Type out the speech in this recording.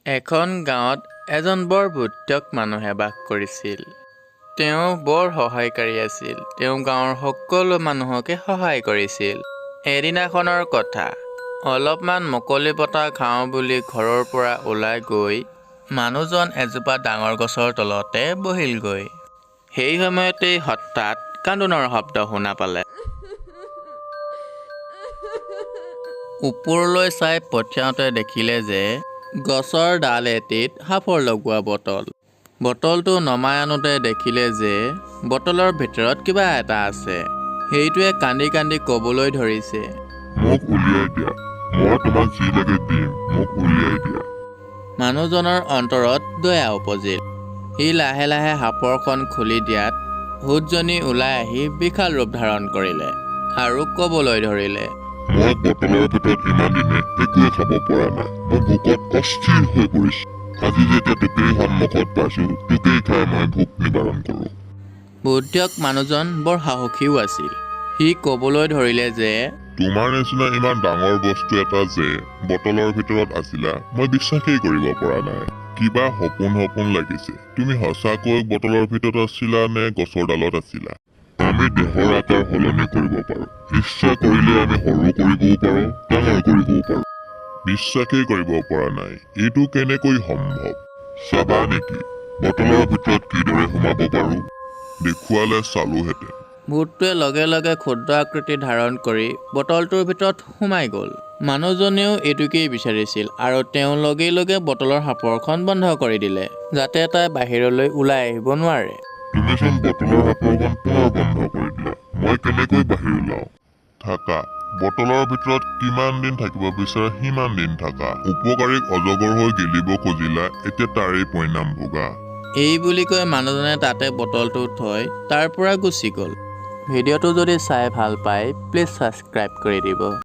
এখন গাঁৱত এজন বৰ বুদ্ধিয়ক মানুহে বাস কৰিছিল। তেওঁ বৰ সহায়কাৰী আছিল। তেওঁ গাঁৱৰ সকলো মানুহকে সহায় কৰিছিল। এদিনাখনৰ কথা, অলপমান মুকলি বতাহ খাওঁ বুলি ঘৰৰ পৰা ওলাই গৈ মানুহজন এজোপা ডাঙৰ গছৰ তলতে বহিলগৈ। সেই সময়তেই হঠাৎ কান্দোনৰ শব্দ শুনা পালে। ওপৰলৈ চাই পঠিয়াওঁতে দেখিলে যে গছৰ ডাল এটিত সাফৰ লগোৱা বটল। বটলটো নমাই আনোতে দেখিলে যে বটলৰ ভিতৰত কিবা এটা আছে। সেইটোৱে কান্দি কান্দি ক'বলৈ ধৰিছে, মোক উলিয়াই দিয়া, মই তোমাক যি লাগে দিম, মোক উলিয়াই দিয়া। মানুহজনৰ অন্তৰত দয়া উপজিল। সি লাহে লাহে সাফৰখন খুলি দিয়াত ভূতজনী ওলাই আহি বিশাল ৰূপ ধাৰণ কৰিলে আৰু ক'বলৈ ধৰিলে, মই বটলৰ ভিতৰত ইমান দিনে একোৱে খাব পৰা নাই। মই ভোকত অস্থিৰ হৈ পৰিছো। আজি যেতিয়া তোকেই সন্মুখত পাইছো, তোকেই খাই মই ভোক নিবাৰণ কৰো। বুদ্ধিয়ক মানুহজন বৰ সাহসীও আছিল। সি ক'বলৈ ধৰিলে যে তোমাৰ নিচিনা ইমান ডাঙৰ বস্তু এটা যে বটলৰ ভিতৰত আছিলা, মই বিশ্বাসেই কৰিব পৰা নাই। কিবা সপোন লাগিছে। তুমি সঁচাকৈ বটলৰ ভিতৰত আছিলা নে গছৰ ডালত আছিলা? আমি দেহৰ আকাৰ সলনি কৰিব পাৰো। ইচ্ছা কৰিলে আমি সৰু কৰিবও পাৰো, ডাঙৰ কৰিবও পাৰো। বিশ্বাসেই কৰিব পৰা নাই, এইটো কেনেকৈ সম্ভৱ? চাবা নেকি বটলৰ ভিতৰত কিদৰে সোমাব পাৰো? দেখুৱালে চালোহেঁতেন। ভূতটোৱে লগে লগে ক্ষুদ্ৰ আকৃতি ধাৰণ কৰি বটলটোৰ ভিতৰত সোমাই গ'ল। মানুহজনেও এইটোকেই বিচাৰিছিল আৰু তেওঁ লগে লগে বটলৰ সাফৰখন বন্ধ কৰি দিলে, যাতে তাই বাহিৰলৈ ওলাই আহিব নোৱাৰে। তুমিচোন বটলৰ সাফৰখন পুনৰ বন্ধ কৰি দিলা। মই কেনেকৈ বাহিৰ ওলাও? থাকা, বটলৰ ভিতৰত কিমান দিন থাকিব বিচাৰা সিমান দিন থাকা। উপকাৰীক অজগৰ হৈ গিলিব খুজিলা, এতিয়া তাৰেই পৰিণাম ভোগা। এই বুলি কৈ মানুহজনে তাতে বটলটো থৈ তাৰ পৰা গুচি গ'ল। ভিডিঅ'টো যদি চাই ভাল পায় প্লিজ ছাবস্ক্ৰাইব কৰি দিব।